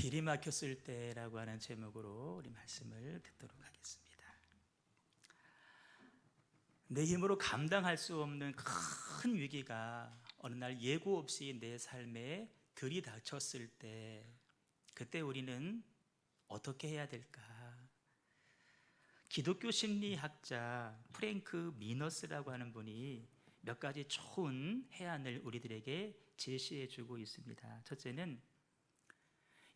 길이 막혔을 때라고 하는 제목으로 우리 말씀을 듣도록 하겠습니다. 내 힘으로 감당할 수 없는 큰 위기가 어느 날 예고 없이 내 삶에 들이닥쳤을 때, 그때 우리는 어떻게 해야 될까? 기독교 심리학자 프랭크 미너스라고 하는 분이 몇 가지 좋은 해안을 우리들에게 제시해 주고 있습니다. 첫째는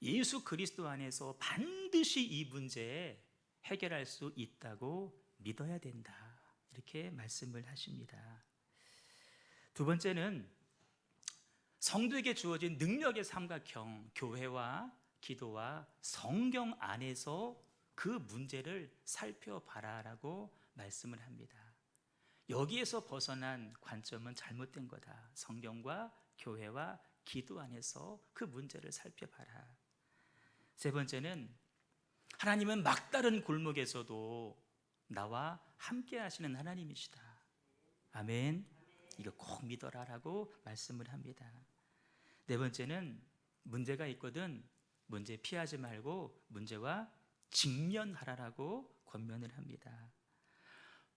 예수 그리스도 안에서 반드시 이 문제 해결할 수 있다고 믿어야 된다, 이렇게 말씀을 하십니다. 두 번째는 성도에게 주어진 능력의 삼각형, 교회와 기도와 성경 안에서 그 문제를 살펴봐라라고 말씀을 합니다. 여기에서 벗어난 관점은 잘못된 거다. 성경과 교회와 기도 안에서 그 문제를 살펴봐라. 세 번째는 하나님은 막다른 골목에서도 나와 함께 하시는 하나님이시다. 아멘. 이거 꼭 믿어라라고 말씀을 합니다. 네 번째는 문제가 있거든 문제 피하지 말고 문제와 직면하라라고 권면을 합니다.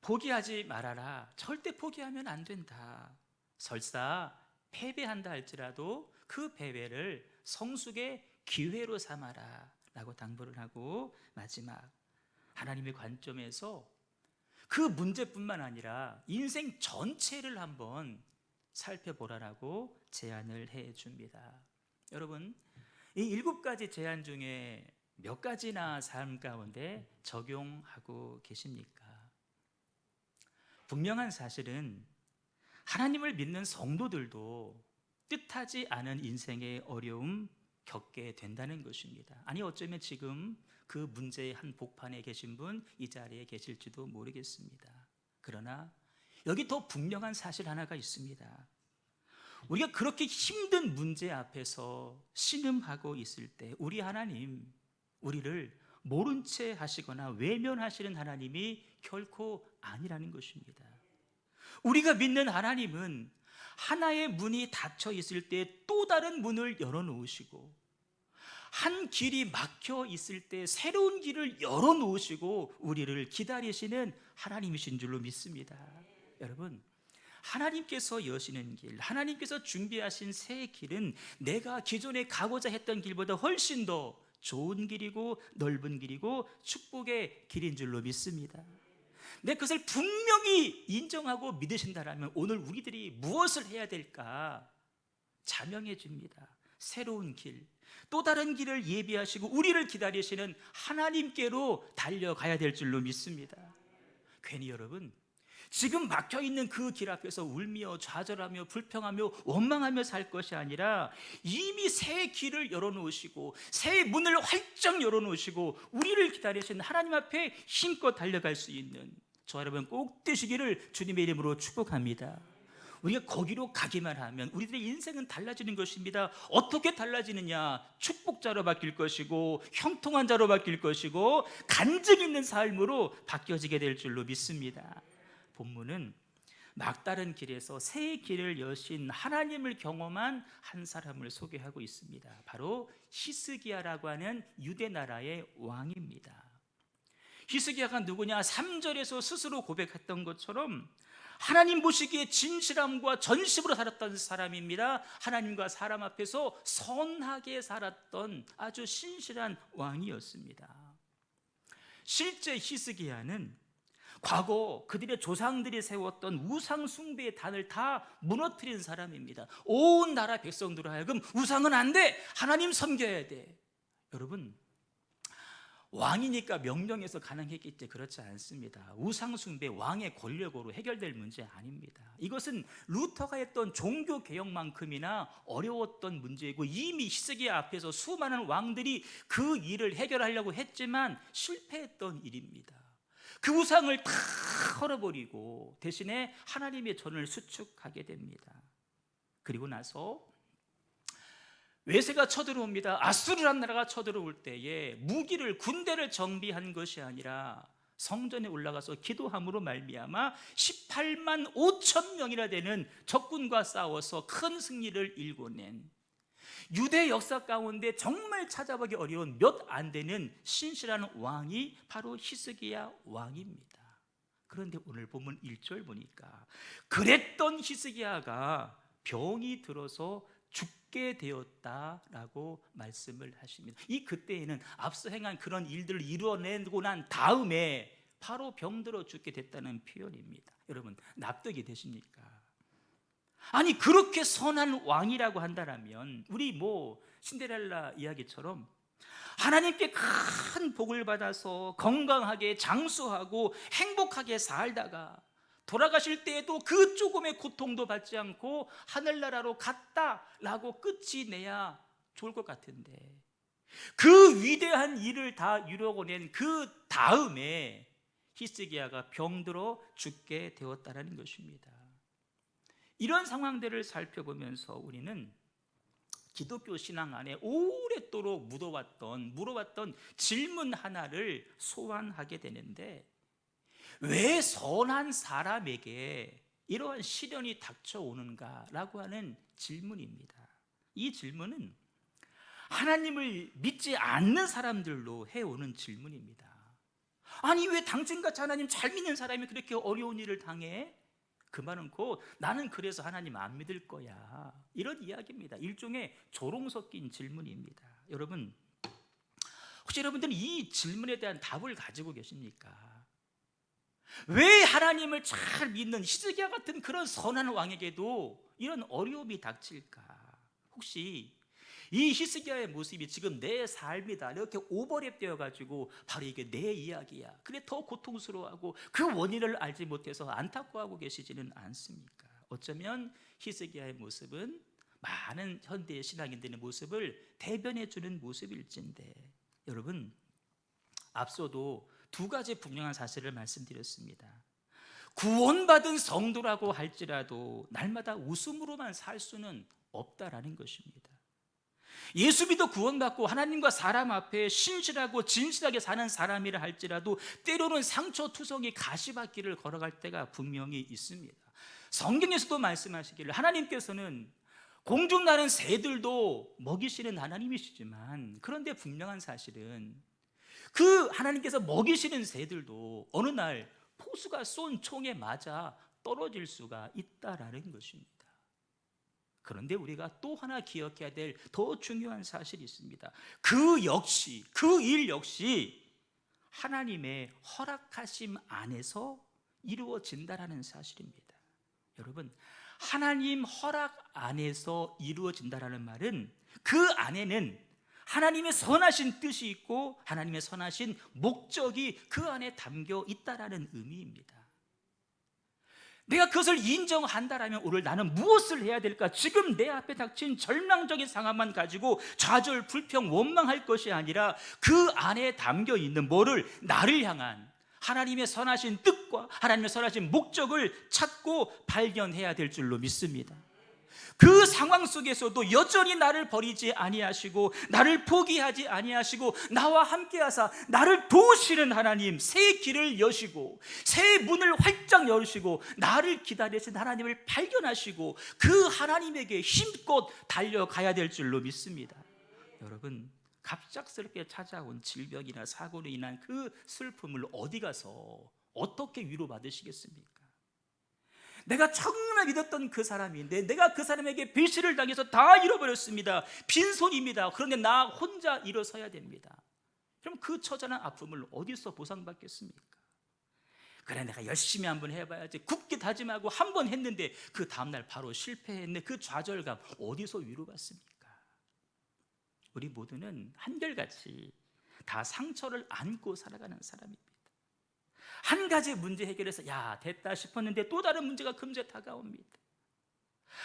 포기하지 말아라. 절대 포기하면 안 된다. 설사 패배한다 할지라도 그 패배를 성숙의 기회로 삼아라 라고 당부를 하고, 마지막 하나님의 관점에서 그 문제뿐만 아니라 인생 전체를 한번 살펴보라라고 제안을 해 줍니다. 여러분, 이 7가지 제안 중에 몇 가지나 삶 가운데 적용하고 계십니까? 분명한 사실은 하나님을 믿는 성도들도 뜻하지 않은 인생의 어려움 겪게 된다는 것입니다. 아니, 어쩌면 지금 그 문제의 한 복판에 계신 분 이 자리에 계실지도 모르겠습니다. 그러나 여기 더 분명한 사실 하나가 있습니다. 우리가 그렇게 힘든 문제 앞에서 신음하고 있을 때 우리 하나님, 우리를 모른 채 하시거나 외면하시는 하나님이 결코 아니라는 것입니다. 우리가 믿는 하나님은 하나의 문이 닫혀 있을 때 또 다른 문을 열어놓으시고, 한 길이 막혀 있을 때 새로운 길을 열어놓으시고 우리를 기다리시는 하나님이신 줄로 믿습니다. 여러분, 하나님께서 여시는 길, 하나님께서 준비하신 새 길은 내가 기존에 가고자 했던 길보다 훨씬 더 좋은 길이고 넓은 길이고 축복의 길인 줄로 믿습니다. 내 그것을 분명히 인정하고 믿으신다면 오늘 우리들이 무엇을 해야 될까 자명해 줍니다. 새로운 길, 또 다른 길을 예비하시고 우리를 기다리시는 하나님께로 달려가야 될 줄로 믿습니다. 괜히 여러분, 지금 막혀있는 그 길 앞에서 울며 좌절하며 불평하며 원망하며 살 것이 아니라 이미 새 길을 열어놓으시고 새 문을 활짝 열어놓으시고 우리를 기다리시는 하나님 앞에 힘껏 달려갈 수 있는 저 여러분 꼭 되시기를 주님의 이름으로 축복합니다. 우리가 거기로 가기만 하면 우리들의 인생은 달라지는 것입니다. 어떻게 달라지느냐? 축복자로 바뀔 것이고 형통한 자로 바뀔 것이고 간증 있는 삶으로 바뀌어지게 될 줄로 믿습니다. 본문은 막다른 길에서 새 길을 여신 하나님을 경험한 한 사람을 소개하고 있습니다. 바로 히스기야라고 하는 유대 나라의 왕입니다. 히스기야가 누구냐? 3절에서 스스로 고백했던 것처럼 하나님 보시기에 진실함과 전심으로 살았던 사람입니다. 하나님과 사람 앞에서 선하게 살았던 아주 신실한 왕이었습니다. 실제 히스기야는 과거 그들의 조상들이 세웠던 우상 숭배의 단을 다 무너뜨린 사람입니다. 온 나라 백성들로 하여금 우상은 안 돼, 하나님 섬겨야 돼. 여러분, 왕이니까 명령해서 가능했겠지? 그렇지 않습니다. 우상 숭배, 왕의 권력으로 해결될 문제 아닙니다. 이것은 루터가 했던 종교 개혁만큼이나 어려웠던 문제이고 이미 히스기야 앞에서 수많은 왕들이 그 일을 해결하려고 했지만 실패했던 일입니다. 그 우상을 다 헐어버리고 대신에 하나님의 전을 수축하게 됩니다. 그리고 나서 외세가 쳐들어옵니다. 아수르란 나라가 쳐들어올 때에 무기를, 군대를 정비한 것이 아니라 성전에 올라가서 기도함으로 말미암아 18만 5천 명이나 되는 적군과 싸워서 큰 승리를 일궈낸, 유대 역사 가운데 정말 찾아보기 어려운 몇 안 되는 신실한 왕이 바로 히스기야 왕입니다. 그런데 오늘 본문 1절 보니까 그랬던 히스기야가 병이 들어서 죽게 되었다라고 말씀을 하십니다. 이 그때에는 앞서 행한 그런 일들을 이루어내고 난 다음에 바로 병들어 죽게 됐다는 표현입니다. 여러분 납득이 되십니까? 아니 그렇게 선한 왕이라고 한다면 우리 신데렐라 이야기처럼 하나님께 큰 복을 받아서 건강하게 장수하고 행복하게 살다가 돌아가실 때에도 그 조금의 고통도 받지 않고 하늘나라로 갔다라고 끝이 내야 좋을 것 같은데, 그 위대한 일을 다 이루어낸 그 다음에 히스기야가 병들어 죽게 되었다는 것입니다. 이런 상황들을 살펴보면서 우리는 기독교 신앙 안에 오랫도록 물어왔던 질문 하나를 소환하게 되는데, 왜 선한 사람에게 이러한 시련이 닥쳐오는가라고 하는 질문입니다. 이 질문은 하나님을 믿지 않는 사람들로 해오는 질문입니다. 아니 왜 당신같이 하나님 잘 믿는 사람이 그렇게 어려운 일을 당해? 그 말은 곧 나는 그래서 하나님 안 믿을 거야, 이런 이야기입니다. 일종의 조롱 섞인 질문입니다. 여러분, 혹시 여러분들은 이 질문에 대한 답을 가지고 계십니까? 왜 하나님을 잘 믿는 히스기야 같은 그런 선한 왕에게도 이런 어려움이 닥칠까? 혹시 이 히스기야의 모습이 지금 내 삶이다 이렇게 오버랩 되어가지고 바로 이게 내 이야기야, 그래 더 고통스러워하고 그 원인을 알지 못해서 안타까워하고 계시지는 않습니까? 어쩌면 히스기야의 모습은 많은 현대의 신앙인들의 모습을 대변해주는 모습일진데, 여러분 앞서도 두 가지 분명한 사실을 말씀드렸습니다. 구원받은 성도라고 할지라도 날마다 웃음으로만 살 수는 없다라는 것입니다. 예수 믿어 구원받고 하나님과 사람 앞에 신실하고 진실하게 사는 사람이라 할지라도 때로는 상처투성이 가시밭길을 걸어갈 때가 분명히 있습니다. 성경에서도 말씀하시기를 하나님께서는 공중나는 새들도 먹이시는 하나님이시지만, 그런데 분명한 사실은 그 하나님께서 먹이시는 새들도 어느 날 포수가 쏜 총에 맞아 떨어질 수가 있다라는 것입니다. 그런데 우리가 또 하나 기억해야 될 더 중요한 사실이 있습니다. 그 일 역시 하나님의 허락하심 안에서 이루어진다라는 사실입니다. 여러분, 하나님 허락 안에서 이루어진다라는 말은 그 안에는 하나님의 선하신 뜻이 있고 하나님의 선하신 목적이 그 안에 담겨 있다라는 의미입니다. 내가 그것을 인정한다라면 오늘 나는 무엇을 해야 될까? 지금 내 앞에 닥친 절망적인 상황만 가지고 좌절, 불평, 원망할 것이 아니라 그 안에 담겨 있는 나를 향한 하나님의 선하신 뜻과 하나님의 선하신 목적을 찾고 발견해야 될 줄로 믿습니다. 그 상황 속에서도 여전히 나를 버리지 아니하시고 나를 포기하지 아니하시고 나와 함께하사 나를 도우시는 하나님, 새 길을 여시고 새 문을 활짝 열으시고 나를 기다리신 하나님을 발견하시고 그 하나님에게 힘껏 달려가야 될 줄로 믿습니다. 여러분, 갑작스럽게 찾아온 질병이나 사고로 인한 그 슬픔을 어디 가서 어떻게 위로받으시겠습니까? 내가 정말 믿었던 그 사람인데 내가 그 사람에게 배신을 당해서 다 잃어버렸습니다. 빈손입니다. 그런데 나 혼자 일어서야 됩니다. 그럼 그 처절한 아픔을 어디서 보상받겠습니까? 그래, 내가 열심히 한번 해봐야지, 굳게 다짐하고 한번 했는데 그 다음날 바로 실패했네, 그 좌절감 어디서 위로받습니까? 우리 모두는 한결같이 다 상처를 안고 살아가는 사람입니다. 한 가지 문제 해결해서 야 됐다 싶었는데 또 다른 문제가 금세 다가옵니다.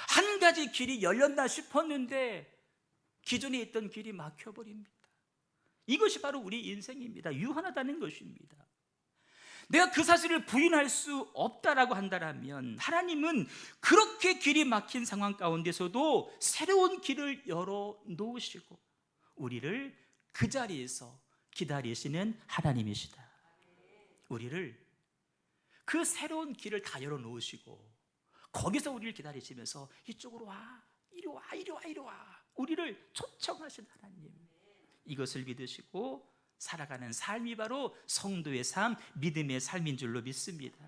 한 가지 길이 열렸나 싶었는데 기존에 있던 길이 막혀버립니다. 이것이 바로 우리 인생입니다. 유한하다는 것입니다. 내가 그 사실을 부인할 수 없다라고 한다면 하나님은 그렇게 길이 막힌 상황 가운데서도 새로운 길을 열어놓으시고 우리를 그 자리에서 기다리시는 하나님이시다. 우리를 그 새로운 길을 다 열어놓으시고 거기서 우리를 기다리시면서 이쪽으로 와, 이리 와, 이리 와, 이리 와, 우리를 초청하신 하나님, 이것을 믿으시고 살아가는 삶이 바로 성도의 삶, 믿음의 삶인 줄로 믿습니다.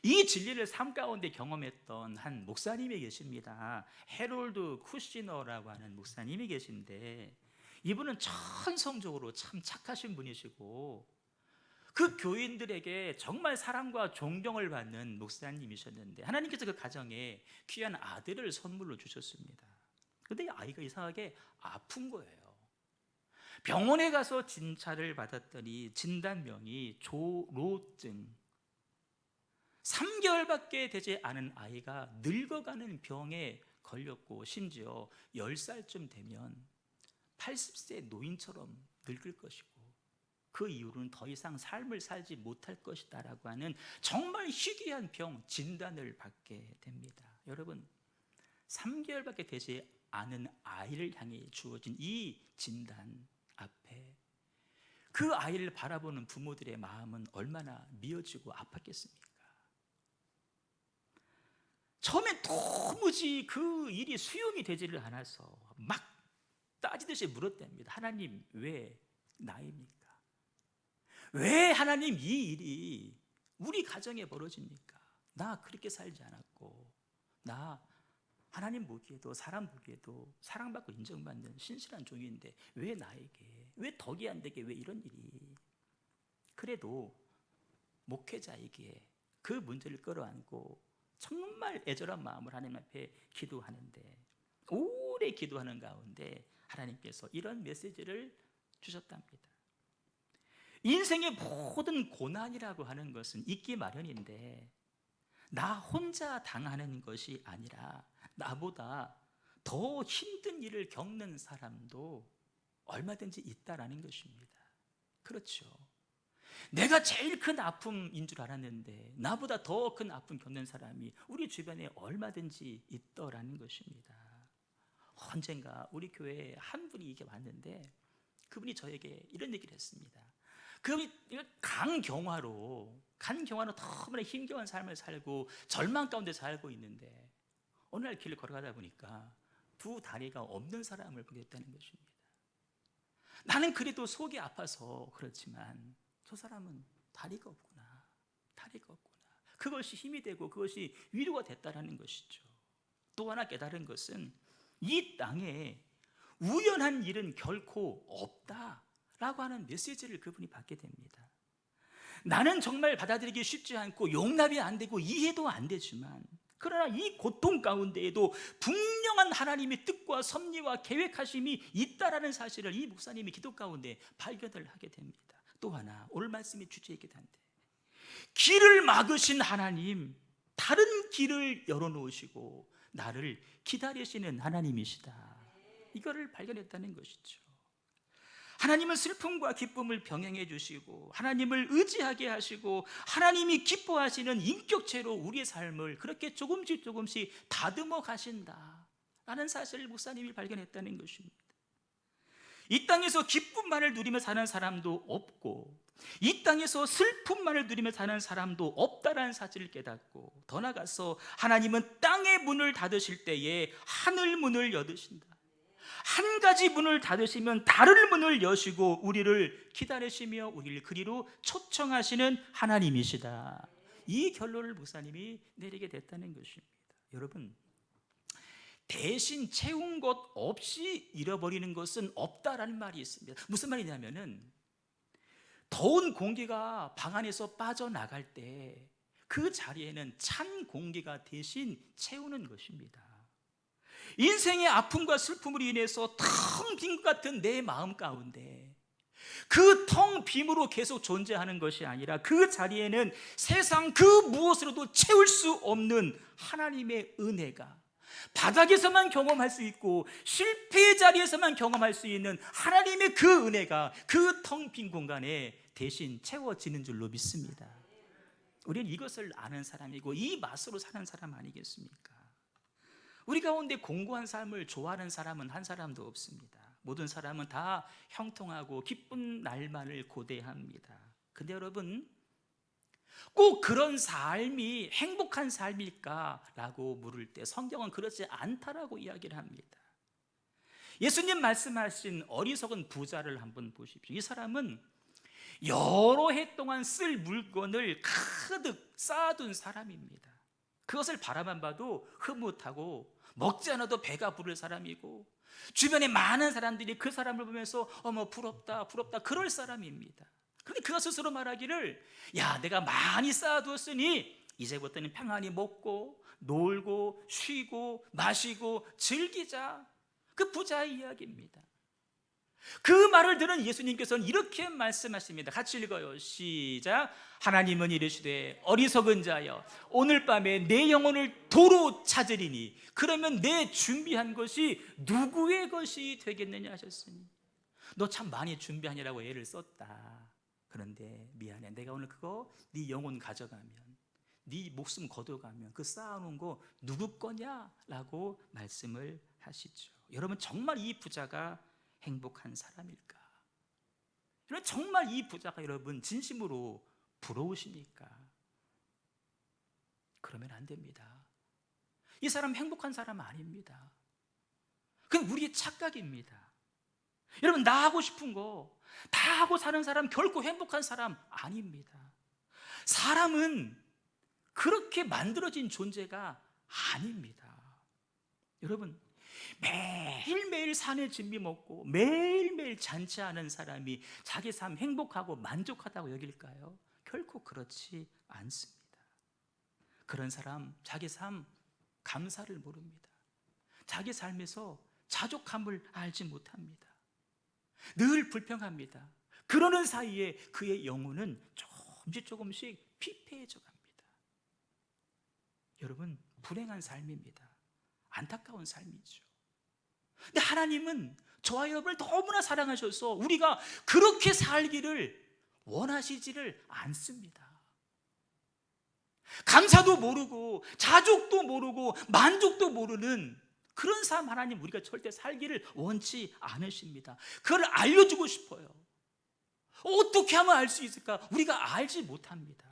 이 진리를 삶 가운데 경험했던 한 목사님이 계십니다. 해롤드 쿠시너라고 하는 목사님이 계신데, 이분은 천성적으로 참 착하신 분이시고 그 교인들에게 정말 사랑과 존경을 받는 목사님이셨는데, 하나님께서 그 가정에 귀한 아들을 선물로 주셨습니다. 그런데 이 아이가 이상하게 아픈 거예요. 병원에 가서 진찰을 받았더니 진단명이 조로증, 3개월밖에 되지 않은 아이가 늙어가는 병에 걸렸고, 심지어 10살쯤 되면 80세 노인처럼 늙을 것이고, 그 이후로는 더 이상 삶을 살지 못할 것이다 라고 하는 정말 희귀한 병 진단을 받게 됩니다. 여러분, 3개월밖에 되지 않은 아이를 향해 주어진 이 진단 앞에 그 아이를 바라보는 부모들의 마음은 얼마나 미어지고 아팠겠습니까? 처음엔 도무지 그 일이 수용이 되지를 않아서 막 따지듯이 물었답니다. 하나님, 왜 나입니까? 왜 하나님 이 일이 우리 가정에 벌어집니까? 나 그렇게 살지 않았고, 나 하나님 보기에도 사람 보기에도 사랑받고 인정받는 신실한 종인데 왜 나에게, 왜 덕이 안 되게 왜 이런 일이? 그래도 목회자에게 그 문제를 끌어안고 정말 애절한 마음을 하나님 앞에 기도하는데, 오래 기도하는 가운데 하나님께서 이런 메시지를 주셨답니다. 인생의 모든 고난이라고 하는 것은 있기 마련인데, 나 혼자 당하는 것이 아니라 나보다 더 힘든 일을 겪는 사람도 얼마든지 있다라는 것입니다. 그렇죠. 내가 제일 큰 아픔인 줄 알았는데 나보다 더 큰 아픔 겪는 사람이 우리 주변에 얼마든지 있더라는 것입니다. 언젠가 우리 교회에 한 분이 이게 왔는데, 그분이 저에게 이런 얘기를 했습니다. 그분이 간경화로 너무나 힘겨운 삶을 살고 절망 가운데 살고 있는데, 어느 날 길을 걸어가다 보니까 두 다리가 없는 사람을 보게 됐다는 것입니다. 나는 그래도 속이 아파서 그렇지만 저 사람은 다리가 없구나. 그것이 힘이 되고 그것이 위로가 됐다라는 것이죠. 또 하나 깨달은 것은 이 땅에 우연한 일은 결코 없다라고 하는 메시지를 그분이 받게 됩니다. 나는 정말 받아들이기 쉽지 않고 용납이 안 되고 이해도 안 되지만, 그러나 이 고통 가운데에도 분명한 하나님의 뜻과 섭리와 계획하심이 있다라는 사실을 이 목사님이 기도 가운데 발견을 하게 됩니다. 또 하나, 오늘 말씀의 주제이기도 한데, 길을 막으신 하나님, 다른 길을 열어놓으시고 나를 기다리시는 하나님이시다, 이거를 발견했다는 것이죠. 하나님은 슬픔과 기쁨을 병행해 주시고 하나님을 의지하게 하시고 하나님이 기뻐하시는 인격체로 우리의 삶을 그렇게 조금씩 다듬어 가신다라는 사실을 목사님이 발견했다는 것입니다. 이 땅에서 기쁨만을 누리며 사는 사람도 없고, 이 땅에서 슬픔만을 누리며 사는 사람도 없다라는 사실을 깨닫고, 더 나아가서 하나님은 땅의 문을 닫으실 때에 하늘 문을 여드신다. 한 가지 문을 닫으시면 다른 문을 여시고 우리를 기다리시며 우리를 그리로 초청하시는 하나님이시다. 이 결론을 목사님이 내리게 됐다는 것입니다. 여러분, 대신 채운 것 없이 잃어버리는 것은 없다라는 말이 있습니다. 무슨 말이냐면은, 더운 공기가 방 안에서 빠져나갈 때 그 자리에는 찬 공기가 대신 채우는 것입니다. 인생의 아픔과 슬픔으로 인해서 텅 빈 것 같은 내 마음 가운데 그 텅 빔으로 계속 존재하는 것이 아니라 그 자리에는 세상 그 무엇으로도 채울 수 없는 하나님의 은혜가 바닥에서만 경험할 수 있고 실패의 자리에서만 경험할 수 있는 하나님의 그 은혜가 그 텅 빈 공간에 대신 채워지는 줄로 믿습니다. 우리는 이것을 아는 사람이고 이 맛으로 사는 사람 아니겠습니까? 우리 가운데 공고한 삶을 좋아하는 사람은 한 사람도 없습니다. 모든 사람은 다 형통하고 기쁜 날만을 고대합니다. 근데 여러분, 꼭 그런 삶이 행복한 삶일까? 라고 물을 때 성경은 그렇지 않다라고 이야기를 합니다. 예수님 말씀하신 어리석은 부자를 한번 보십시오. 이 사람은 여러 해 동안 쓸 물건을 가득 쌓아둔 사람입니다. 그것을 바라만 봐도 흐뭇하고 먹지 않아도 배가 부를 사람이고, 주변에 많은 사람들이 그 사람을 보면서 어머 부럽다 부럽다 그럴 사람입니다. 그런데 그가 스스로 말하기를, 야, 내가 많이 쌓아두었으니 이제부터는 평안히 먹고 놀고 쉬고 마시고 즐기자. 그 부자의 이야기입니다. 그 말을 들은 예수님께서는 이렇게 말씀하십니다. 같이 읽어요. 시작. 하나님은 이르시되 어리석은 자여, 오늘 밤에 내 영혼을 도로 찾으리니 그러면 내 준비한 것이 누구의 것이 되겠느냐 하셨으니, 너 참 많이 준비하느라고 애를 썼다. 그런데 미안해, 내가 오늘 그거 네 영혼 가져가면, 네 목숨 거둬가면 그 쌓아놓은 거 누구 거냐? 라고 말씀을 하시죠. 여러분, 정말 이 부자가 행복한 사람일까? 여러분, 정말 이 부자가 여러분 진심으로 부러우십니까? 그러면 안 됩니다. 이 사람 행복한 사람 아닙니다. 그건 우리의 착각입니다. 여러분, 나 하고 싶은 거 다 하고 사는 사람 결코 행복한 사람 아닙니다. 사람은 그렇게 만들어진 존재가 아닙니다. 여러분, 매일매일 산의 진미 먹고 매일매일 잔치하는 사람이 자기 삶 행복하고 만족하다고 여길까요? 결코 그렇지 않습니다. 그런 사람 자기 삶 감사를 모릅니다. 자기 삶에서 자족함을 알지 못합니다. 늘 불평합니다. 그러는 사이에 그의 영혼은 조금씩 피폐해져 갑니다. 여러분, 불행한 삶입니다. 안타까운 삶이죠. 근데 하나님은 저와 여러분을 너무나 사랑하셔서 우리가 그렇게 살기를 원하시지를 않습니다. 감사도 모르고 자족도 모르고 만족도 모르는 그런 삶 하나님 우리가 절대 살기를 원치 않으십니다. 그걸 알려주고 싶어요. 어떻게 하면 알 수 있을까? 우리가 알지 못합니다.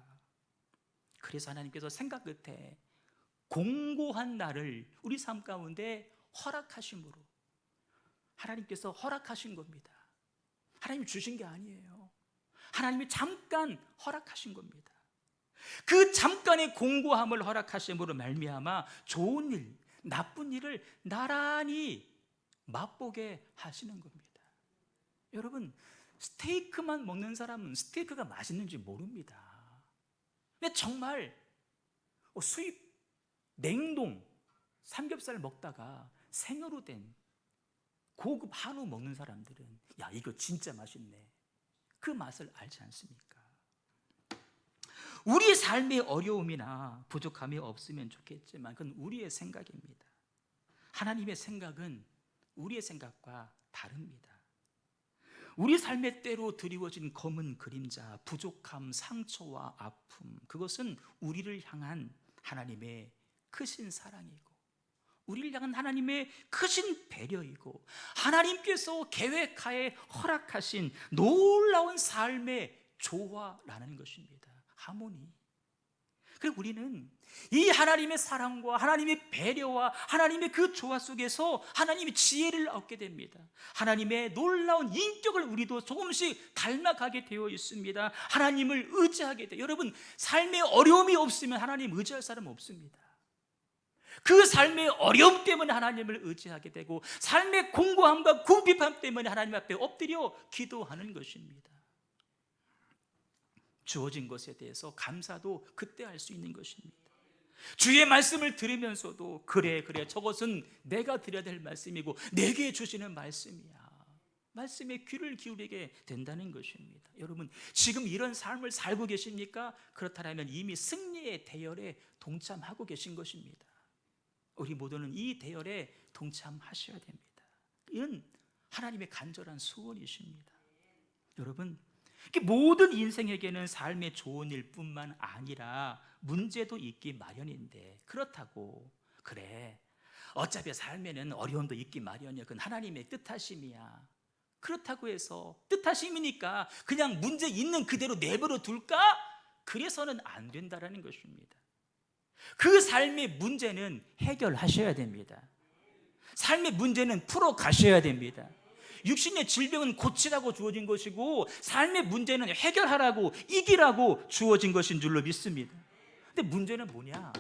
그래서 하나님께서 생각 끝에 공고한 날을 우리 삶 가운데 허락하심으로, 하나님께서 허락하신 겁니다. 하나님이 주신 게 아니에요. 하나님이 잠깐 허락하신 겁니다. 그 잠깐의 공고함을 허락하심으로 말미암아 좋은 일, 나쁜 일을 나란히 맛보게 하시는 겁니다. 여러분, 스테이크만 먹는 사람은 스테이크가 맛있는지 모릅니다. 근데 정말 수입 냉동 삼겹살 먹다가 생으로 된 고급 한우 먹는 사람들은 야, 이거 진짜 맛있네, 그 맛을 알지 않습니까? 우리의 삶의 어려움이나 부족함이 없으면 좋겠지만 그건 우리의 생각입니다. 하나님의 생각은 우리의 생각과 다릅니다. 우리 삶의 때로 드리워진 검은 그림자, 부족함, 상처와 아픔, 그것은 우리를 향한 하나님의 크신 사랑이고 우리를 향한 하나님의 크신 배려이고 하나님께서 계획하에 허락하신 놀라운 삶의 조화라는 것입니다. 하모니. 그리고 우리는 이 하나님의 사랑과 하나님의 배려와 하나님의 그 조화 속에서 하나님의 지혜를 얻게 됩니다. 하나님의 놀라운 인격을 우리도 조금씩 닮아가게 되어 있습니다. 하나님을 의지하게 돼요. 여러분, 삶에 어려움이 없으면 하나님 의지할 사람 없습니다. 그 삶의 어려움 때문에 하나님을 의지하게 되고 삶의 공고함과 궁핍함 때문에 하나님 앞에 엎드려 기도하는 것입니다. 주어진 것에 대해서 감사도 그때 할 수 있는 것입니다. 주의 말씀을 들으면서도 그래 저것은 내가 드려야 될 말씀이고 내게 주시는 말씀이야, 말씀에 귀를 기울이게 된다는 것입니다. 여러분, 지금 이런 삶을 살고 계십니까? 그렇다면 이미 승리의 대열에 동참하고 계신 것입니다. 우리 모두는 이 대열에 동참하셔야 됩니다. 이건 하나님의 간절한 소원이십니다. 여러분, 모든 인생에게는 삶의 좋은 일뿐만 아니라 문제도 있기 마련인데, 그렇다고 그래 어차피 삶에는 어려움도 있기 마련이야, 그건 하나님의 뜻하심이야, 그렇다고 해서 뜻하심이니까 그냥 문제 있는 그대로 내버려 둘까? 그래서는 안 된다라는 것입니다. 그 삶의 문제는 해결하셔야 됩니다. 삶의 문제는 풀어 가셔야 됩니다. 육신의 질병은 고치라고 주어진 것이고 삶의 문제는 해결하라고, 이기라고 주어진 것인 줄로 믿습니다. 근데 문제는 뭐냐?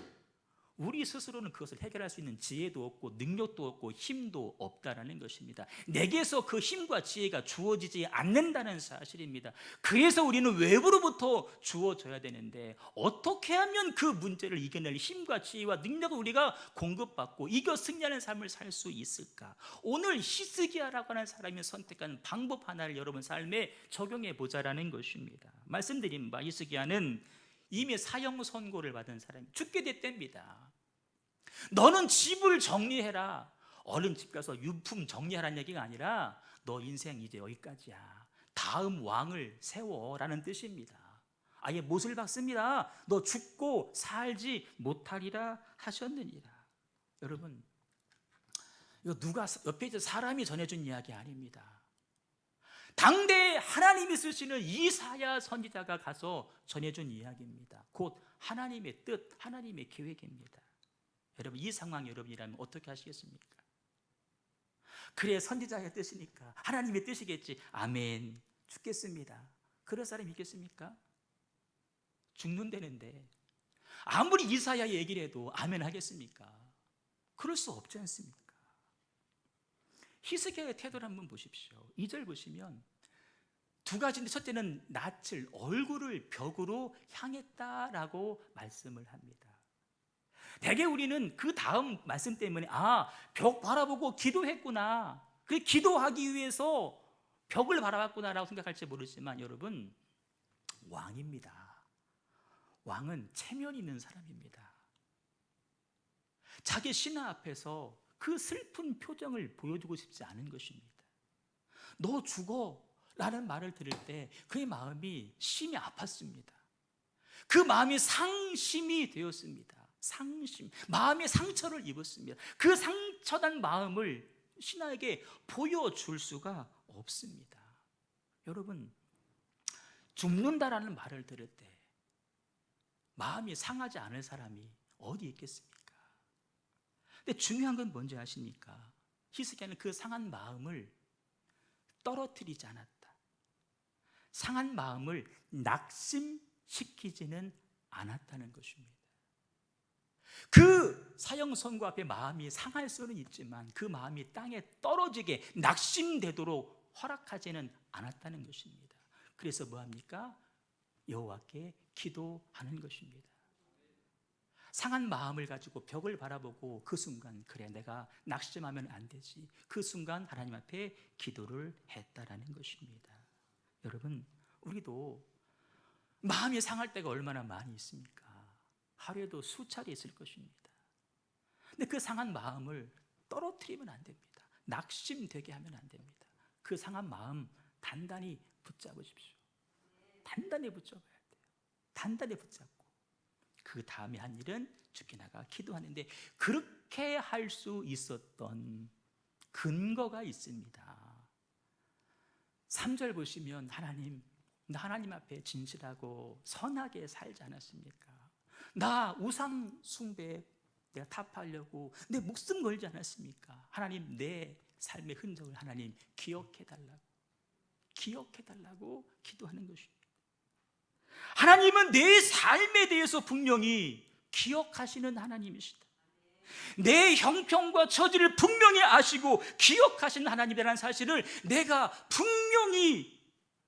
우리 스스로는 그것을 해결할 수 있는 지혜도 없고 능력도 없고 힘도 없다라는 것입니다. 내게서 그 힘과 지혜가 주어지지 않는다는 사실입니다. 그래서 우리는 외부로부터 주어져야 되는데, 어떻게 하면 그 문제를 이겨낼 힘과 지혜와 능력을 우리가 공급받고 이겨 승리하는 삶을 살 수 있을까? 오늘 히스기야라고 하는 사람이 선택한 방법 하나를 여러분 삶에 적용해 보자라는 것입니다. 말씀드린 바 히스기야는 이미 사형 선고를 받은 사람이 죽게 됐답니다. 너는 집을 정리해라. 얼른 집 가서 유품 정리하라는 얘기가 아니라 너 인생 이제 여기까지야. 다음 왕을 세워라는 뜻입니다. 아예 못을 박습니다. 너 죽고 살지 못하리라 하셨느니라. 여러분, 이거 누가 옆에 있는 사람이 전해준 이야기 아닙니다. 당대 하나님이 쓰시는 이사야 선지자가 가서 전해준 이야기입니다. 곧 하나님의 뜻, 하나님의 계획입니다. 여러분, 이 상황 여러분이라면 어떻게 하시겠습니까? 그래, 선지자의 뜻이니까 하나님의 뜻이겠지. 아멘, 죽겠습니다. 그럴 사람이 있겠습니까? 죽는다는데 아무리 이사야 얘기를 해도 아멘 하겠습니까? 그럴 수 없지 않습니까? 히스기야의 태도를 한번 보십시오. 2절 보시면 두 가지인데, 첫째는 낯을, 얼굴을 벽으로 향했다라고 말씀을 합니다. 대개 우리는 그 다음 말씀 때문에 벽 바라보고 기도했구나, 그 기도하기 위해서 벽을 바라봤구나라고 생각할지 모르지만, 여러분, 왕입니다. 왕은 체면 있는 사람입니다. 자기 신하 앞에서 그 슬픈 표정을 보여주고 싶지 않은 것입니다. 너 죽어 라는 말을 들을 때 그의 마음이 심히 아팠습니다. 그 마음이 상심이 되었습니다. 상심, 마음의 상처를 입었습니다. 그 상처난 마음을 신하에게 보여줄 수가 없습니다. 여러분, 죽는다라는 말을 들을 때 마음이 상하지 않을 사람이 어디 있겠습니까? 근데 중요한 건 뭔지 아십니까? 히스기야는 그 상한 마음을 떨어뜨리지 않았다. 상한 마음을 낙심시키지는 않았다는 것입니다. 그 사형 선고 앞에 마음이 상할 수는 있지만 그 마음이 땅에 떨어지게 낙심되도록 허락하지는 않았다는 것입니다. 그래서 뭐합니까? 여호와께 기도하는 것입니다. 상한 마음을 가지고 벽을 바라보고 그 순간, 그래, 내가 낙심하면 안 되지, 그 순간 하나님 앞에 기도를 했다라는 것입니다. 여러분, 우리도 마음이 상할 때가 얼마나 많이 있습니까? 하루에도 수차례 있을 것입니다. 근데 그 상한 마음을 떨어뜨리면 안 됩니다. 낙심되게 하면 안 됩니다. 그 상한 마음 단단히 붙잡으십시오. 단단히 붙잡아야 돼요. 단단히 붙잡고 그 다음에 한 일은 죽게 나가 기도하는데, 그렇게 할 수 있었던 근거가 있습니다. 3절 보시면 하나님, 나 하나님 앞에 진실하고 선하게 살지 않았습니까? 나 우상 숭배 내가 타파하려고 내 목숨 걸지 않았습니까? 하나님, 내 삶의 흔적을 하나님 기억해달라고 기도하는 것입니다. 하나님은 내 삶에 대해서 분명히 기억하시는 하나님이시다. 내 형편과 처지를 분명히 아시고 기억하시는 하나님이라는 사실을 내가 분명히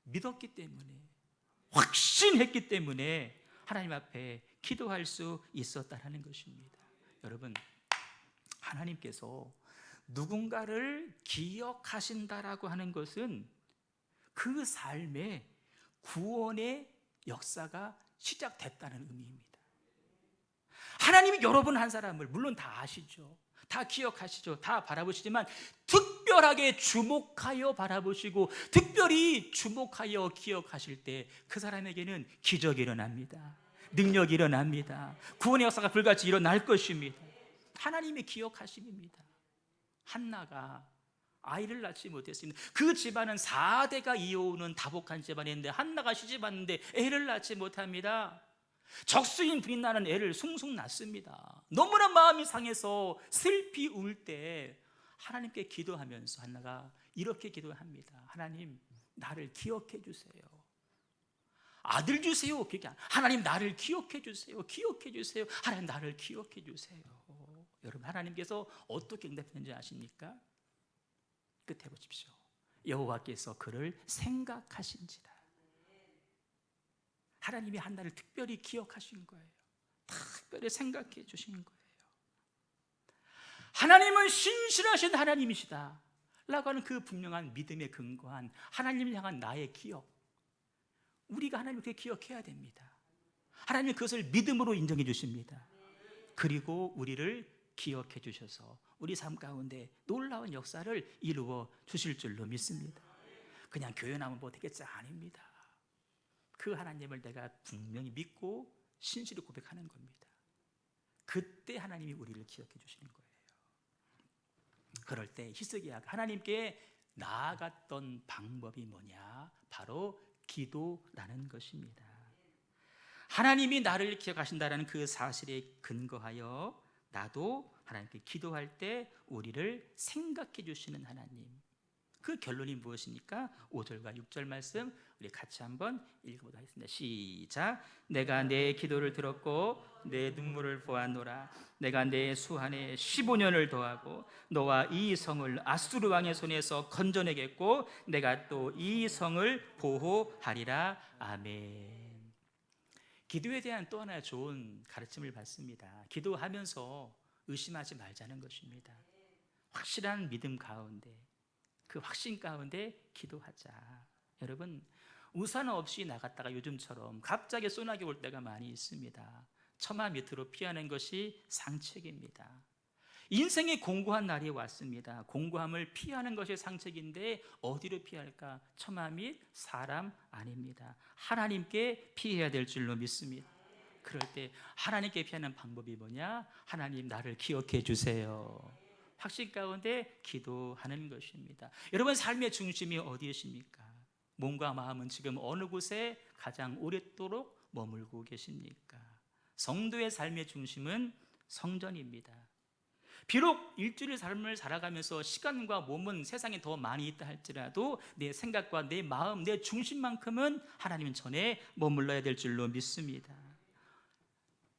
믿었기 때문에, 확신했기 때문에 하나님 앞에 기도할 수 있었다는 것입니다. 여러분, 하나님께서 누군가를 기억하신다라고 하는 것은 그 삶의 구원의 역사가 시작됐다는 의미입니다. 하나님이 여러분 한 사람을 물론 다 아시죠, 다 기억하시죠, 다 바라보시지만 특별하게 주목하여 바라보시고 특별히 주목하여 기억하실 때 그 사람에게는 기적이 일어납니다. 능력이 일어납니다. 구원의 역사가 불같이 일어날 것입니다. 하나님의 기억하심입니다. 한나가 아이를 낳지 못했습니다. 그 집안은 4대가 이어오는 다복한 집안인데 한나가 시집왔는데 애를 낳지 못합니다. 적수인 불이 나는 애를 숭숭 낳습니다. 너무나 마음이 상해서 슬피 울 때 하나님께 기도하면서 한나가 이렇게 기도합니다. 하나님, 나를 기억해 주세요. 아들 주세요. 하나님, 나를 기억해 주세요. 기억해 주세요. 하나님, 나를 기억해 주세요. 여러분, 하나님께서 어떻게 응답했는지 아십니까? 끝에 보십시오. 여호와께서 그를 생각하신지라. 하나님이 한나를 특별히 기억하신 거예요. 특별히 생각해 주신 거예요. 하나님은 신실하신 하나님이시다 라고 하는 그 분명한 믿음에 근거한 하나님을 향한 나의 기억, 우리가 하나님을 그렇게 기억해야 됩니다. 하나님은 그것을 믿음으로 인정해 주십니다. 그리고 우리를 기억해 주셔서 우리 삶 가운데 놀라운 역사를 이루어 주실 줄로 믿습니다. 그냥 교회 나오면 뭐 되겠지? 아닙니다. 그 하나님을 내가 분명히 믿고 신실히 고백하는 겁니다. 그때 하나님이 우리를 기억해 주시는 거예요. 그럴 때 히스기야가 하나님께 나아갔던 방법이 뭐냐? 바로 기도라는 것입니다. 하나님이 나를 기억하신다는 그 사실에 근거하여 나도 하나님께 기도할 때 우리를 생각해 주시는 하나님. 그 결론이 무엇입니까? 5절과 6절 말씀 우리 같이 한번 읽어보도록 하겠습니다. 시작. 내가 내 기도를 들었고 내 눈물을 보았노라. 내가 내 수한에 15년을 더하고 너와 이 성을 아수르 왕의 손에서 건져내겠고 내가 또 이 성을 보호하리라. 아멘. 기도에 대한 또 하나의 좋은 가르침을 받습니다. 기도하면서 의심하지 말자는 것입니다. 확실한 믿음 가운데, 그 확신 가운데 기도하자. 여러분, 우산 없이 나갔다가 요즘처럼 갑자기 소나기 올 때가 많이 있습니다. 처마 밑으로 피하는 것이 상책입니다. 인생의 공고한 날이 왔습니다. 공고함을 피하는 것이 상책인데 어디로 피할까? 처마 및 사람 아닙니다. 하나님께 피해야 될 줄로 믿습니다. 그럴 때 하나님께 피하는 방법이 뭐냐? 하나님, 나를 기억해 주세요. 확신 가운데 기도하는 것입니다. 여러분, 삶의 중심이 어디이십니까? 몸과 마음은 지금 어느 곳에 가장 오랫도록 머물고 계십니까? 성도의 삶의 중심은 성전입니다. 비록 일주일 삶을 살아가면서 시간과 몸은 세상에 더 많이 있다 할지라도 내 생각과 내 마음, 내 중심만큼은 하나님 전에 머물러야 될 줄로 믿습니다.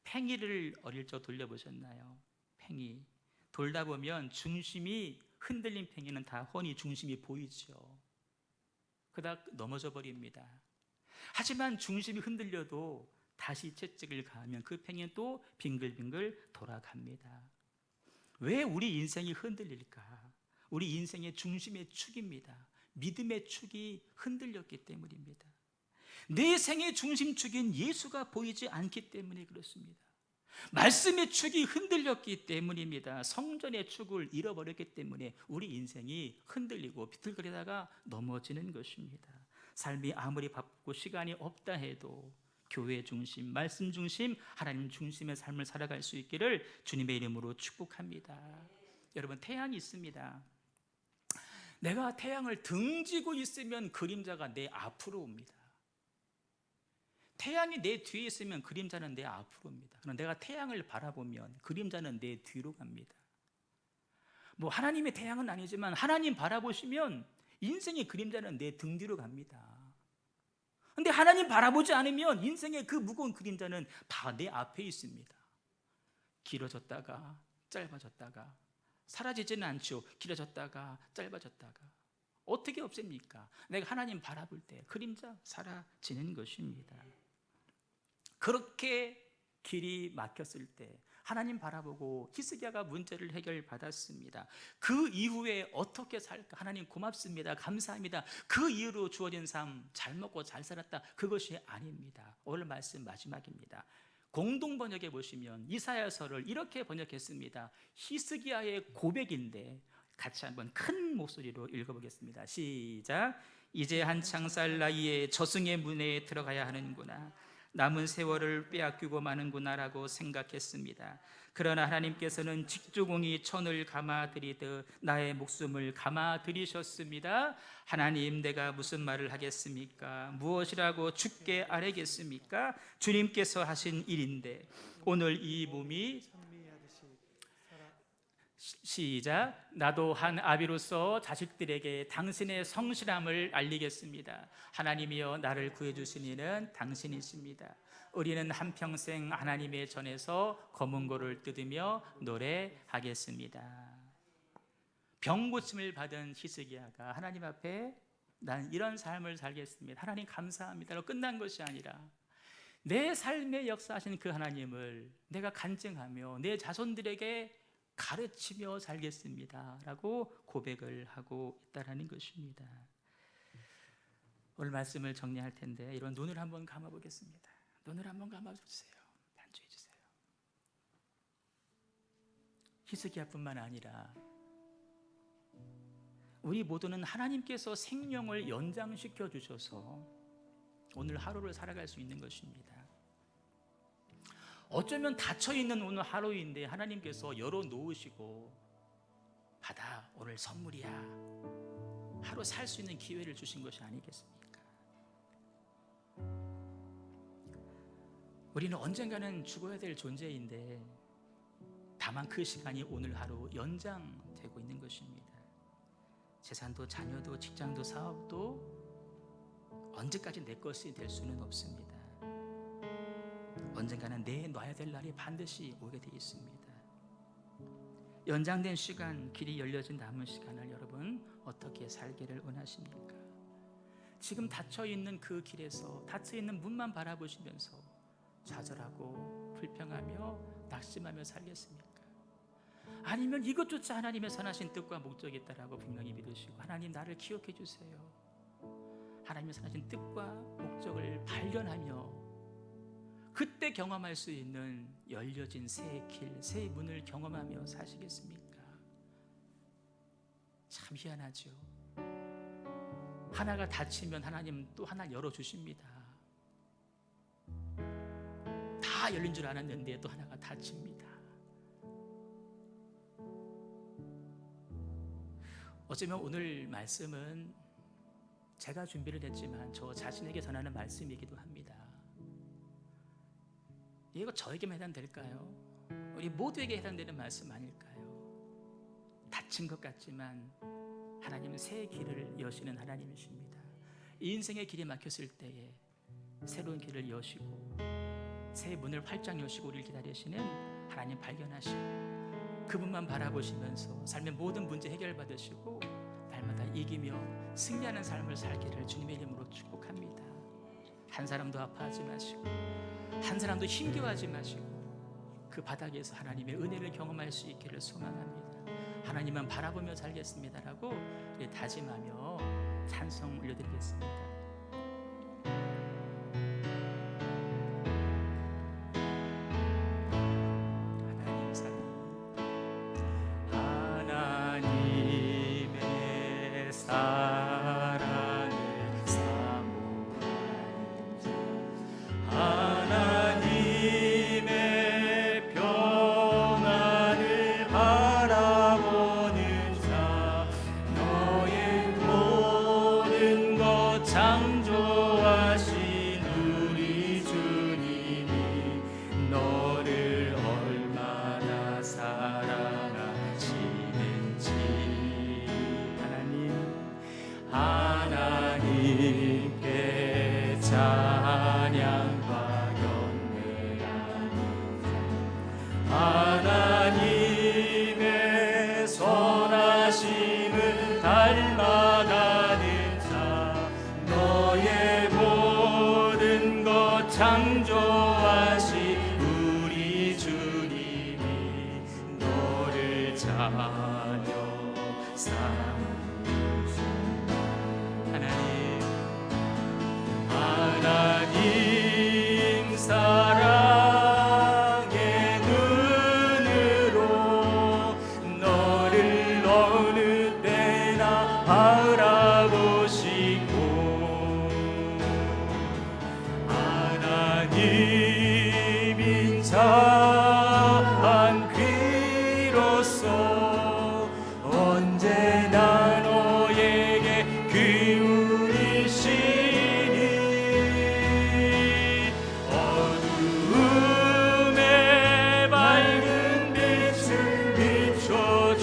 팽이를 어릴 적 돌려보셨나요? 팽이 돌다 보면 중심이 흔들린 팽이는 다 훤히 중심이 보이죠. 그러다 넘어져 버립니다. 하지만 중심이 흔들려도 다시 채찍을 가하면 그 팽이는 또 빙글빙글 돌아갑니다. 왜 우리 인생이 흔들릴까? 우리 인생의 중심의 축입니다. 믿음의 축이 흔들렸기 때문입니다. 내 생의 중심축인 예수가 보이지 않기 때문에 그렇습니다. 말씀의 축이 흔들렸기 때문입니다. 성전의 축을 잃어버렸기 때문에 우리 인생이 흔들리고 비틀거리다가 넘어지는 것입니다. 삶이 아무리 바쁘고 시간이 없다 해도 교회 중심, 말씀 중심, 하나님 중심의 삶을 살아갈 수 있기를 주님의 이름으로 축복합니다. 여러분, 태양이 있습니다. 내가 태양을 등지고 있으면 그림자가 내 앞으로 옵니다. 태양이 내 뒤에 있으면 그림자는 내 앞으로 옵니다. 그럼 내가 태양을 바라보면 그림자는 내 뒤로 갑니다. 뭐 하나님의 태양은 아니지만 하나님 바라보시면 인생의 그림자는 내 등 뒤로 갑니다. 근데 하나님 바라보지 않으면 인생의 그 무거운 그림자는 다 내 앞에 있습니다. 길어졌다가 짧아졌다가 사라지지는 않죠. 길어졌다가 짧아졌다가. 어떻게 없앱니까? 내가 하나님 바라볼 때 그림자 사라지는 것입니다. 그렇게 길이 막혔을 때 하나님 바라보고 히스기야가 문제를 해결받았습니다. 그 이후에 어떻게 살까? 하나님 고맙습니다. 감사합니다. 그 이후로 주어진 삶, 잘 먹고 잘 살았다, 그것이 아닙니다. 오늘 말씀 마지막입니다. 공동 번역에 보시면 이사야서를 이렇게 번역했습니다. 히스기야의 고백인데 같이 한번 큰 목소리로 읽어보겠습니다. 시작. 이제 한창 살 나이에 저승의 문에 들어가야 하는구나. 남은 세월을 빼앗기고 마는구나라고 생각했습니다. 그러나 하나님께서는 직조공이 천을 감아들이듯 나의 목숨을 감아들이셨습니다. 하나님, 내가 무슨 말을 하겠습니까? 무엇이라고 주께 아뢰겠습니까? 주님께서 하신 일인데 오늘 이 몸이 시작. 나도 한 아비로서 자식들에게 당신의 성실함을 알리겠습니다. 하나님이여 나를 구해주신 이는 당신이십니다. 우리는 한평생 하나님의 전에서 검은 고를 뜯으며 노래하겠습니다. 병 고침을 받은 히스기야가 하나님 앞에 난 이런 삶을 살겠습니다, 하나님 감사합니다로 끝난 것이 아니라 내 삶에 역사하신 그 하나님을 내가 간증하며 내 자손들에게 가르치며 살겠습니다 라고 고백을 하고 있다는 것입니다. 오늘 말씀을 정리할 텐데 이런 눈을 한번 감아보겠습니다. 눈을 한번 감아주세요. 반주해 주세요. 히스기야뿐만 아니라 우리 모두는 하나님께서 생명을 연장시켜 주셔서 오늘 하루를 살아갈 수 있는 것입니다. 어쩌면 닫혀있는 오늘 하루인데 하나님께서 열어놓으시고 받아, 오늘 선물이야, 하루 살 수 있는 기회를 주신 것이 아니겠습니까? 우리는 언젠가는 죽어야 될 존재인데 다만 그 시간이 오늘 하루 연장되고 있는 것입니다. 재산도 자녀도 직장도 사업도 언제까지 내 것이 될 수는 없습니다. 언젠가는 내놔야 될 날이 반드시 오게 되어 있습니다. 연장된 시간, 길이 열려진 남은 시간을 여러분 어떻게 살기를 원하십니까? 지금 닫혀있는 그 길에서 닫혀있는 문만 바라보시면서 좌절하고 불평하며 낙심하며 살겠습니까? 아니면 이것조차 하나님의 선하신 뜻과 목적이 있다라고 분명히 믿으시고 하나님 나를 기억해 주세요, 하나님의 선하신 뜻과 목적을 발견하며 그때 경험할 수 있는 열려진 새 길, 새 문을 경험하며 사시겠습니까? 참 희한하죠. 하나가 닫히면 하나님 또 하나 열어주십니다. 다 열린 줄 알았는데 또 하나가 닫힙니다. 어쩌면 오늘 말씀은 제가 준비를 했지만 저 자신에게 전하는 말씀이기도 합니다. 이거 저에게만 해당될까요? 우리 모두에게 해당되는 말씀 아닐까요? 닫힌 것 같지만 하나님은 새 길을 여시는 하나님이십니다. 이 인생의 길이 막혔을 때에 새로운 길을 여시고 새 문을 활짝 여시고 우리를 기다리시는 하나님 발견하시고 그분만 바라보시면서 삶의 모든 문제 해결받으시고 날마다 이기며 승리하는 삶을 살기를 주님의 이름으로 축복합니다. 한 사람도 아파하지 마시고 한 사람도 힘겨워하지 마시고 그 바닥에서 하나님의 은혜를 경험할 수 있기를 소망합니다. 하나님만 바라보며 살겠습니다라고 다짐하며 찬송 올려드리겠습니다. 하나님의 선하심을 닮아가는 자, 너의 모든 것 창조하신 우리 주님이 너를 자녀 삼으신다. 하나님 사랑의 눈으로 너를 어느 때나 바라보시고 하나님 인자한 귀로서 언제나 너에게 기울이시니 어둠에 밝은 빛을 비춰주시니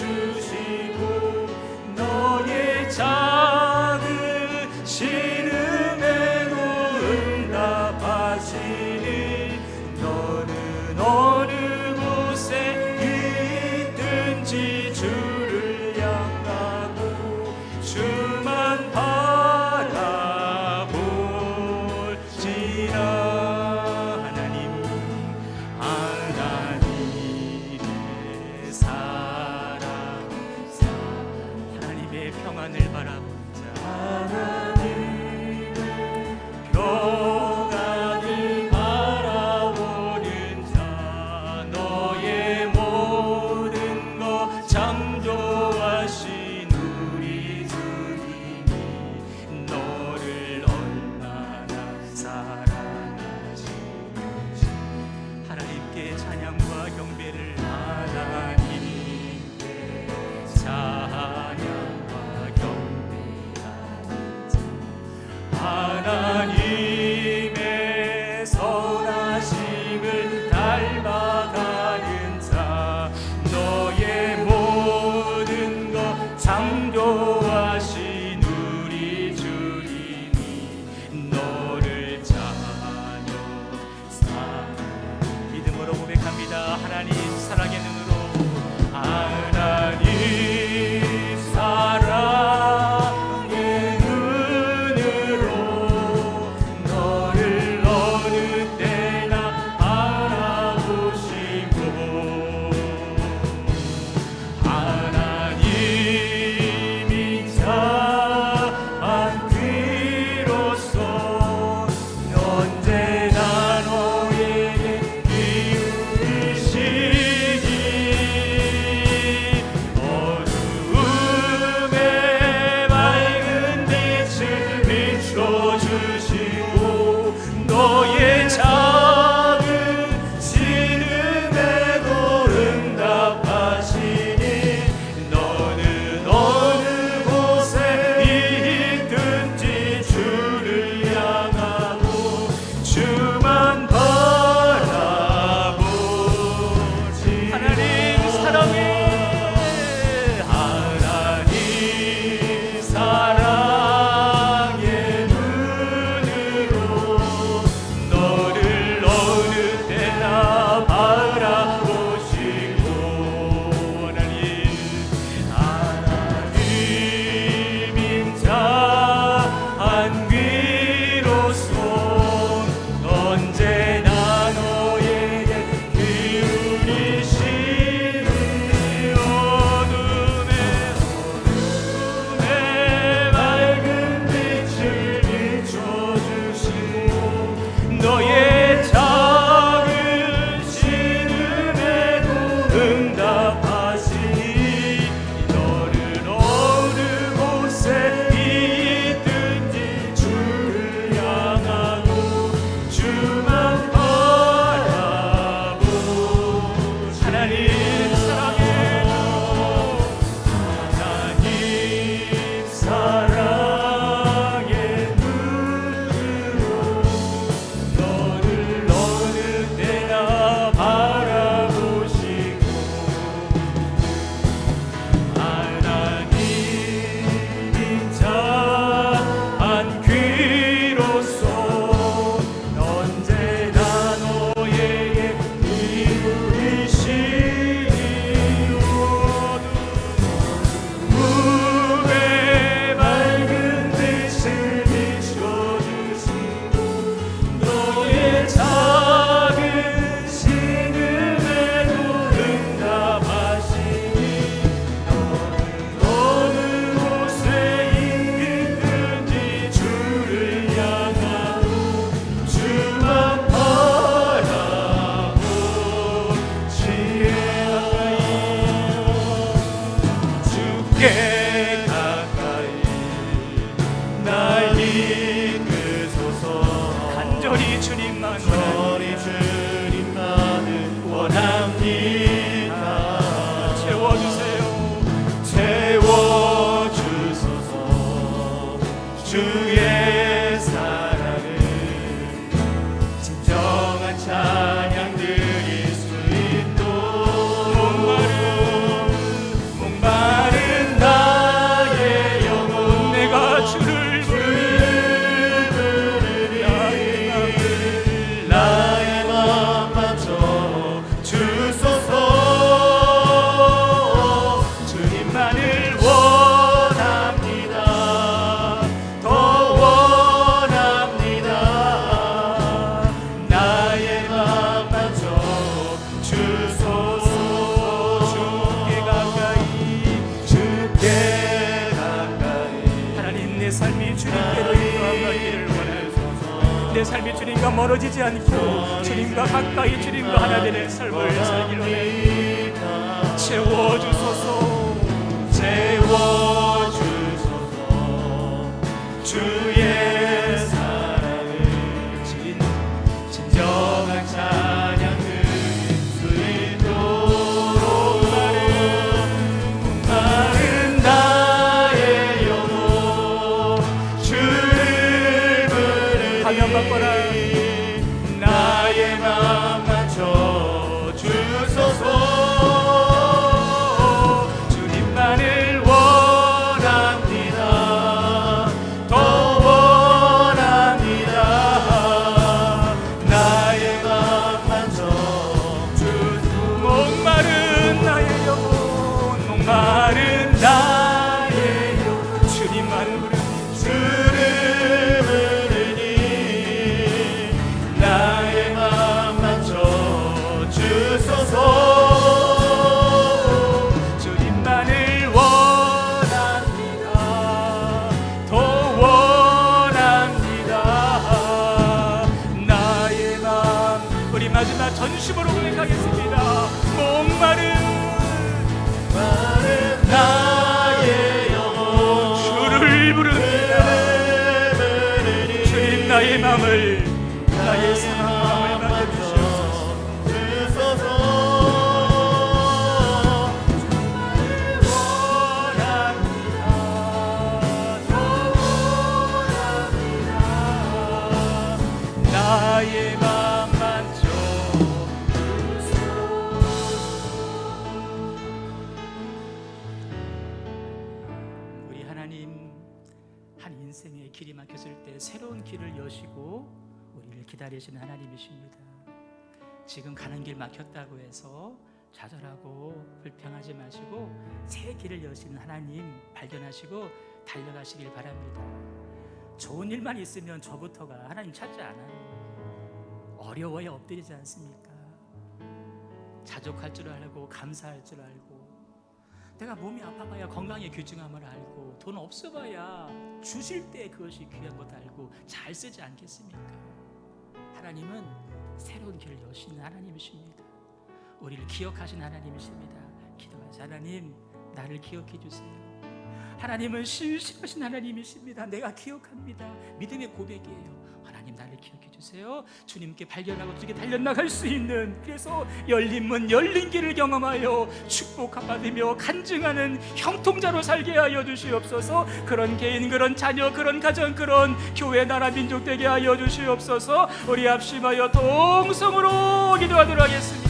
주의 사랑을 진정한 찬양 드릴 수 있도록 목마른 나의 영혼 내가 주를 부르리 나의 맘 맞춰 주소서 주님만을 원합니다 더 원합니다 나의 맘 맞춰 주소서 주께 가까이 하나님, 내 삶이 주님께로 인도하기를 원하소서. 내 삶이 주님과 멀어지지 않고 주님과 가까이 주님과 하나 되는 삶을 살기를 원합니다. 채워주소서. 채워주소서 주의 사랑을 진정한 찬양 드릴 수 있도록 목마른 나의 영혼 주를 부르리 화면 바꿔라. 나의 맘 맞춰 주소서 주님만을 원합니다 더 원합니다 나의 맘 맞춰 주소서 목마른 나의 영혼, 목마른 나의 영혼, 주님만 부르니 주를 부르니 나의 맘 맞춰 주소서 주님만을 원합니다 더 원합니다 나의 맘. 우리 마지막 전심으로 고백하겠습니다. 목마른 나의 영혼 주를 부릅니다. 주님, 나의 마음을, 나의 사랑의 마음을 맡겨주시옵소서. 나의 맘 맞춰 우리 하나님, 한 인생의 길이 막혔을 때 새로운 길을 여시고 우리를 기다리시는 하나님이십니다. 지금 가는 길 막혔다고 해서 좌절하고 불평하지 마시고 새 길을 여시는 하나님 발견하시고 달려가시길 바랍니다. 좋은 일만 있으면 저부터가 하나님 찾지 않아요. 어려워야 엎드리지 않습니까? 자족할 줄 알고 감사할 줄 알고, 내가 몸이 아파봐야 건강의 귀중함을 알고, 돈 없어봐야 주실 때 그것이 귀한 것 알고 잘 쓰지 않겠습니까? 하나님은 새로운 길을 여시는 하나님이십니다. 우리를 기억하신 하나님이십니다. 기도하세요. 하나님, 나를 기억해 주세요. 하나님은 신실하신 하나님이십니다. 내가 기억합니다. 믿음의 고백이에요. 하나님, 나를 기억해 주세요. 주님께 발견하고 주께 달려나갈 수 있는, 그래서 열린 문 열린 길을 경험하여 축복받으며 간증하는 형통자로 살게 하여 주시옵소서. 그런 개인, 그런 자녀, 그런 가정, 그런 교회, 나라, 민족 되게 하여 주시옵소서. 우리 합심하여 동성으로 기도하도록 하겠습니다.